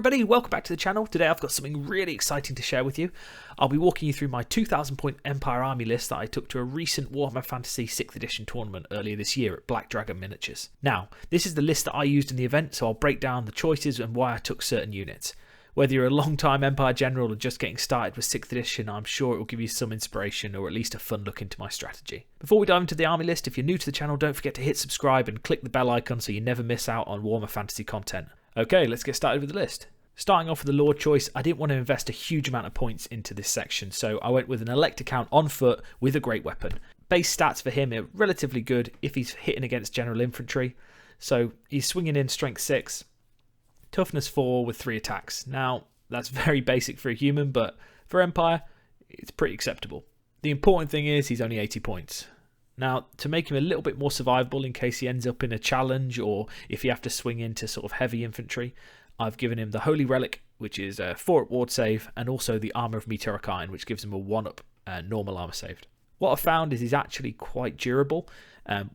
everybody, welcome back to the channel. Today I've got something really exciting to share with you. I'll be walking you through my 2000 point Empire army list that I took to a recent Warhammer Fantasy 6th edition tournament earlier this year at Black Dragon Miniatures. Now, this is the list that I used in the event, so I'll break down the choices and why I took certain units. Whether you're a long-time Empire General or just getting started with 6th edition, I'm sure it will give you some inspiration or at least a fun look into my strategy. Before we dive into the army list, if you're new to the channel, don't forget to hit subscribe and click the bell icon so you never miss out on Warhammer Fantasy content. Okay, let's get started with the list. Starting off with the Lord choice, I didn't want to invest a huge amount of points into this section, so I went with an Elector Count on foot with a great weapon. Base stats for him are relatively good if he's hitting against general infantry, so he's swinging in strength 6, toughness 4 with 3 attacks. Now, that's very basic for a human, but for Empire, it's pretty acceptable. The important thing is he's only 80 points. Now, to make him a little bit more survivable in case he ends up in a challenge or if you have to swing into sort of heavy infantry, I've given him the Holy Relic, which is a 4-up ward save, and also the Armour of Meteoric, which gives him a 1-up normal armour saved. What I've found is he's actually quite durable.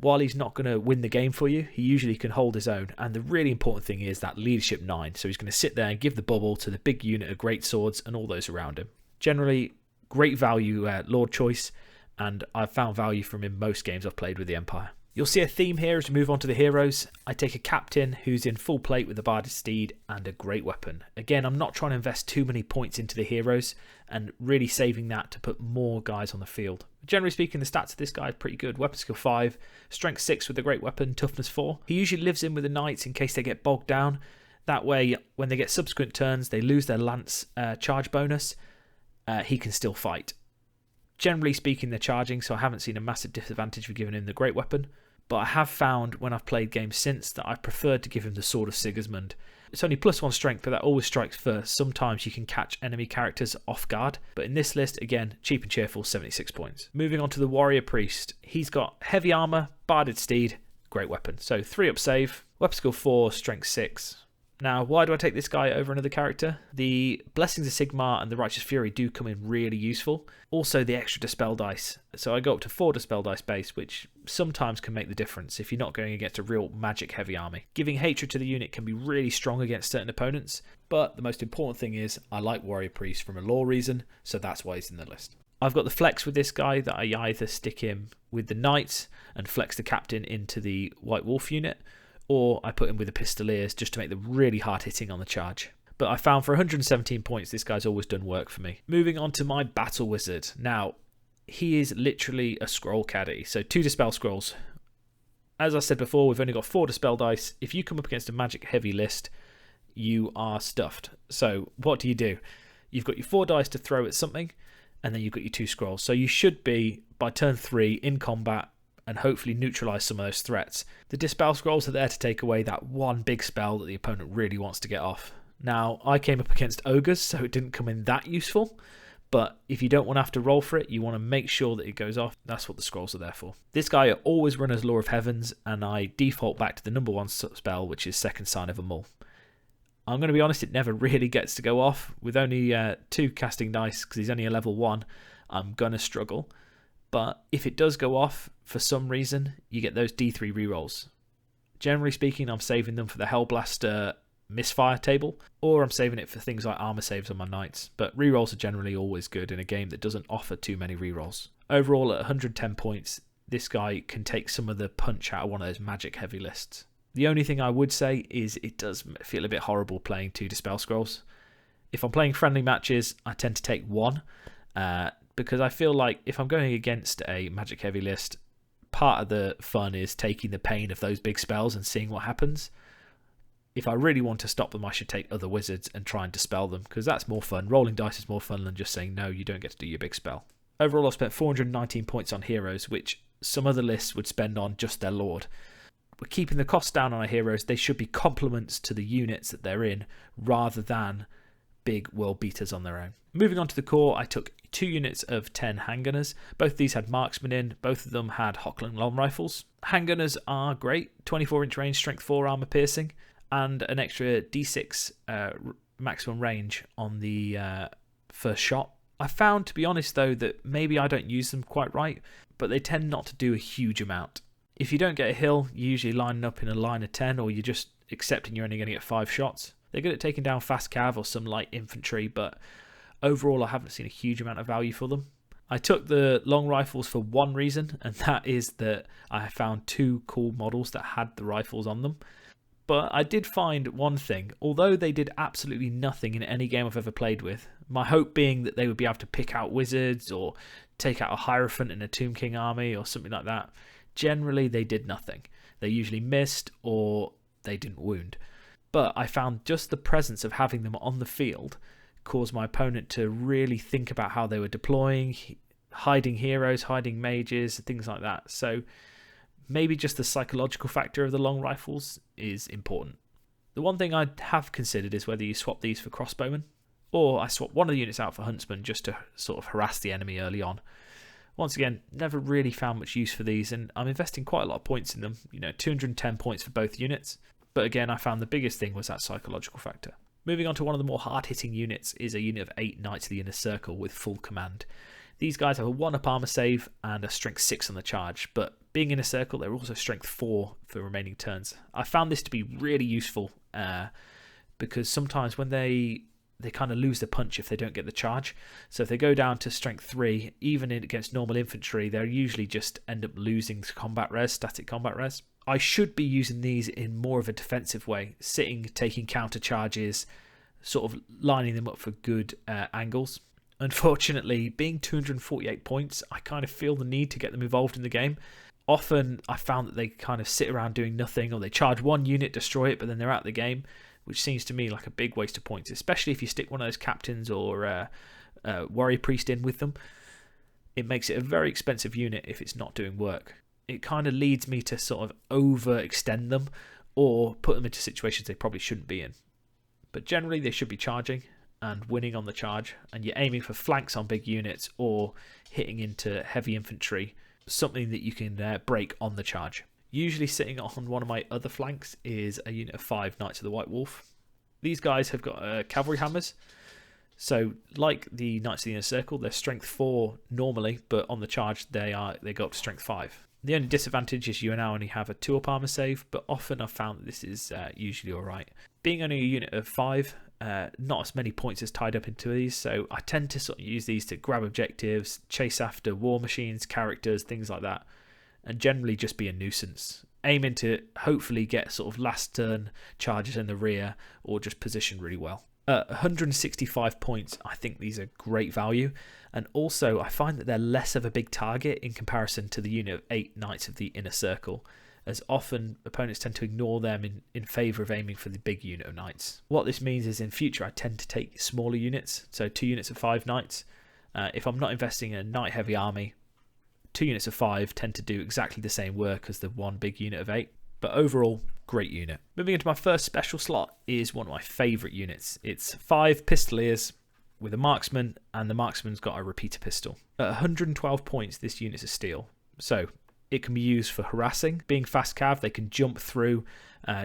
While he's not going to win the game for you, he usually can hold his own, and the really important thing is that leadership 9, so he's going to sit there and give the bubble to the big unit of Greatswords and all those around him. Generally, great value Lord choice, and I've found value from him most games I've played with the Empire. You'll see a theme here as we move on to the heroes. I take a captain who's in full plate with the Barded Steed and a great weapon. Again, I'm not trying to invest too many points into the heroes and really saving that to put more guys on the field. Generally speaking, the stats of this guy are pretty good. Weapon skill 5, strength 6 with a great weapon, toughness 4. He usually lives in with the knights in case they get bogged down. That way, when they get subsequent turns, they lose their lance charge bonus. He can still fight. Generally speaking, they're charging, so I haven't seen a massive disadvantage for giving him the great weapon. But I have found when I've played games since that I preferred to give him the Sword of Sigismund. It's only +1 strength, but that always strikes first. Sometimes you can catch enemy characters off guard. But in this list, again, cheap and cheerful, 76 points. Moving on to the Warrior Priest. He's got heavy armour, Barded Steed, great weapon. So 3-up save, weapon skill 4, strength 6. Now, why do I take this guy over another character? The Blessings of Sigmar and the Righteous Fury do come in really useful. Also, the extra dispel dice. So I go up to 4 dispel dice base, which sometimes can make the difference if you're not going against a real magic-heavy army. Giving hatred to the unit can be really strong against certain opponents, but the most important thing is I like Warrior Priest from a lore reason, so that's why he's in the list. I've got the flex with this guy that I either stick him with the Knights and flex the Captain into the White Wolf unit, or I put him with the Pistoliers just to make them really hard hitting on the charge. But I found for 117 points, this guy's always done work for me. Moving on to my Battle Wizard. Now, he is literally a scroll caddy, so 2 dispel scrolls. As I said before, we've only got 4 dispel dice. If you come up against a magic heavy list, you are stuffed. So what do? You've got your 4 dice to throw at something, and then you've got your 2 scrolls. So you should be, by turn 3, in combat, and hopefully neutralise some of those threats. The Dispel Scrolls are there to take away that one big spell that the opponent really wants to get off. Now, I came up against Ogres, so it didn't come in that useful, but if you don't want to have to roll for it, you want to make sure that it goes off. That's what the scrolls are there for. This guy I always run as Law of Heavens, and I default back to the number 1 spell, which is Second Sign of a Mull. I'm going to be honest, it never really gets to go off. With only 2 casting dice, because he's only a level 1, I'm going to struggle. But if it does go off, for some reason, you get those D3 rerolls. Generally speaking, I'm saving them for the Hellblaster misfire table, or I'm saving it for things like armor saves on my knights. But rerolls are generally always good in a game that doesn't offer too many rerolls. Overall, at 110 points, this guy can take some of the punch out of one of those magic heavy lists. The only thing I would say is it does feel a bit horrible playing 2 Dispel Scrolls. If I'm playing friendly matches, I tend to take 1. Because I feel like if I'm going against a magic heavy list, part of the fun is taking the pain of those big spells and seeing what happens. If I really want to stop them, I should take other wizards and try and dispel them, because that's more fun. Rolling dice is more fun than just saying, no, you don't get to do your big spell. Overall, I've spent 419 points on heroes, which some other lists would spend on just their lord. We're keeping the costs down on our heroes. They should be complements to the units that they're in, rather than big world beaters on their own. Moving on to the core, I took 2 units of 10 Handgunners. Both of these had Marksman in. Both of them had Hockland long rifles. Handgunners are great. 24-inch range, strength 4, armor piercing, and an extra D6 maximum range on the first shot. I found, to be honest though, that maybe I don't use them quite right, but they tend not to do a huge amount. If you don't get a hill, you're usually lining up in a line of 10, or you're just accepting you're only going to get 5 shots. They're good at taking down fast cav or some light infantry, but overall I haven't seen a huge amount of value for them. I took the long rifles for one reason, and that is that I found 2 cool models that had the rifles on them. But I did find one thing: although they did absolutely nothing in any game I've ever played with, my hope being that they would be able to pick out wizards or take out a Hierophant in a Tomb King army or something like that, generally they did nothing. They usually missed or they didn't wound. But I found just the presence of having them on the field caused my opponent to really think about how they were deploying, hiding heroes, hiding mages, things like that. So maybe just the psychological factor of the long rifles is important. The one thing I have considered is whether you swap these for crossbowmen, or I swap one of the units out for huntsmen just to sort of harass the enemy early on. Once again, never really found much use for these, and I'm investing quite a lot of points in them, 210 points for both units. But again, I found the biggest thing was that psychological factor. Moving on to one of the more hard-hitting units is a unit of 8 Knights of the Inner Circle with full command. These guys have a 1-up armor save and a strength 6 on the charge, but being in a circle, they're also strength 4 for remaining turns. I found this to be really useful because sometimes when they kind of lose the punch if they don't get the charge. So if they go down to strength 3, even against normal infantry, they'll usually just end up losing combat res, static combat res. I should be using these in more of a defensive way, sitting, taking counter charges, sort of lining them up for good angles. Unfortunately, being 248 points, I kind of feel the need to get them involved in the game. Often I found that they kind of sit around doing nothing, or they charge one unit, destroy it, but then they're out of the game, which seems to me like a big waste of points, especially if you stick one of those captains or warrior priest in with them. It makes it a very expensive unit if it's not doing work. It kind of leads me to sort of overextend them or put them into situations they probably shouldn't be in. But generally they should be charging and winning on the charge, and you're aiming for flanks on big units or hitting into heavy infantry, something that you can break on the charge. Usually sitting on one of my other flanks is a unit of 5 Knights of the White Wolf. These guys have got cavalry hammers. So like the Knights of the Inner Circle, they're strength 4 normally, but on the charge they go up to strength 5. The only disadvantage is you now only have a 2-up armor save, but often I've found that this is usually alright. Being only a unit of 5, not as many points is tied up into these, so I tend to sort of use these to grab objectives, chase after war machines, characters, things like that, and generally just be a nuisance. Aiming to hopefully get sort of last turn charges in the rear or just position really well. 165 points, I think these are great value, and also I find that they're less of a big target in comparison to the unit of 8 Knights of the Inner Circle, as often opponents tend to ignore them in favour of aiming for the big unit of Knights. What this means is in future I tend to take smaller units, so 2 units of 5 Knights. If I'm not investing in a Knight heavy army, 2 units of 5 tend to do exactly the same work as the one big unit of 8. But overall, great unit. Moving into my first special slot is one of my favourite units. It's 5 Pistoliers with a Marksman, and the Marksman's got a repeater pistol. At 112 points, this unit's a steal. So it can be used for harassing. Being fast cav, they can jump through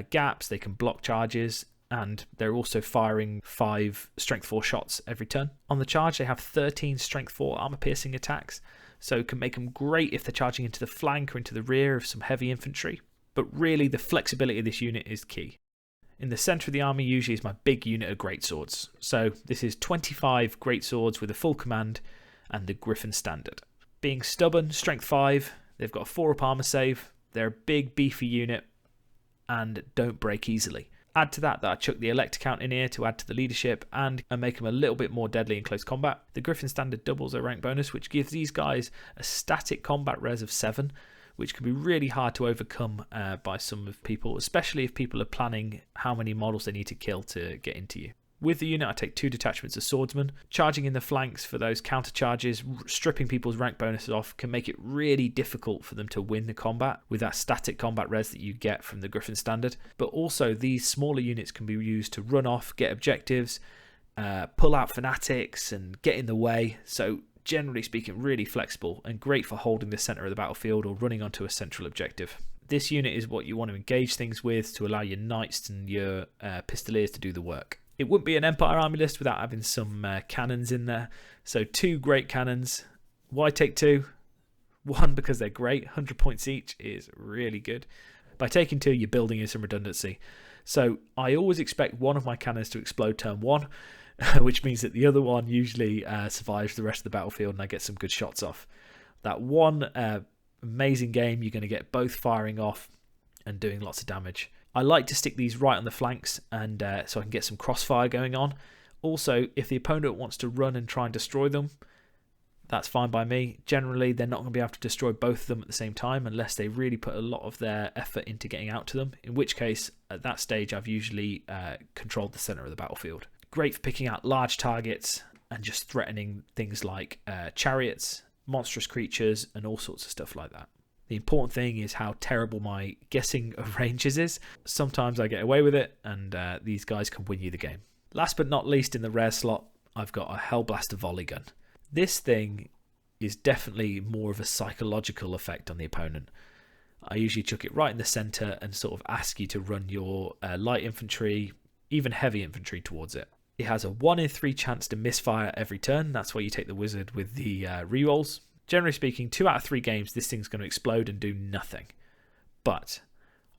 gaps, they can block charges, and they're also firing 5 strength 4 shots every turn. On the charge, they have 13 strength 4 armor piercing attacks, so can make them great if they're charging into the flank or into the rear of some heavy infantry. But really, the flexibility of this unit is key. In the centre of the army usually is my big unit of Greatswords. So this is 25 Greatswords with a full command and the Griffin Standard. Being stubborn, strength 5, they've got a 4-up armor save, they're a big beefy unit and don't break easily. Add to that I chuck the Elector Count in here to add to the leadership and make them a little bit more deadly in close combat. The Griffin Standard doubles their rank bonus, which gives these guys a static combat res of 7, which can be really hard to overcome by some of people, especially if people are planning how many models they need to kill to get into you. With the unit, I take 2 detachments of swordsmen. Charging in the flanks for those counter charges, stripping people's rank bonuses off, can make it really difficult for them to win the combat with that static combat res that you get from the Griffin Standard. But also, these smaller units can be used to run off, get objectives, pull out fanatics, and get in the way. So generally speaking, really flexible and great for holding the centre of the battlefield or running onto a central objective. This unit is what you want to engage things with to allow your knights and your pistoliers to do the work. It wouldn't be an Empire army list without having some cannons in there. So 2 great cannons. Why take 2? 1, because they're great. 100 points each is really good. By taking 2, you're building in some redundancy. So I always expect one of my cannons to explode turn 1, which means that the other one usually survives the rest of the battlefield and I get some good shots off. That one amazing game, you're going to get both firing off and doing lots of damage. I like to stick these right on the flanks and so I can get some crossfire going on. Also, if the opponent wants to run and try and destroy them, that's fine by me. Generally, they're not going to be able to destroy both of them at the same time unless they really put a lot of their effort into getting out to them, in which case, at that stage, I've usually controlled the centre of the battlefield. Great for picking out large targets and just threatening things like chariots, monstrous creatures, and all sorts of stuff like that. The important thing is how terrible my guessing of ranges is. Sometimes I get away with it, and these guys can win you the game. Last but not least, in the rare slot, I've got a Hellblaster volley gun. This thing is definitely more of a psychological effect on the opponent. I usually chuck it right in the centre and sort of ask you to run your light infantry, even heavy infantry towards it. It has a 1 in 3 chance to misfire every turn. That's why you take the wizard with the rerolls. Generally speaking, 2 out of 3 games, this thing's going to explode and do nothing. But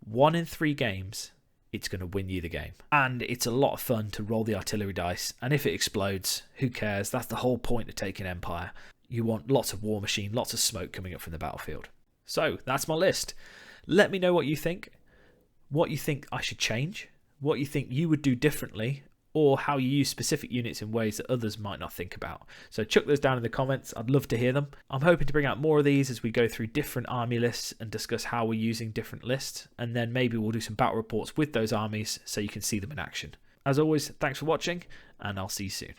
1 in 3 games, it's going to win you the game. And it's a lot of fun to roll the artillery dice, and if it explodes, who cares? That's the whole point of taking Empire. You want lots of war machine, lots of smoke coming up from the battlefield. So, that's my list. Let me know what you think I should change, what you think you would do differently, or how you use specific units in ways that others might not think about. So chuck those down in the comments. I'd love to hear them. I'm hoping to bring out more of these as we go through different army lists and discuss how we're using different lists, and then maybe we'll do some battle reports with those armies so you can see them in action. As always, thanks for watching, and I'll see you soon.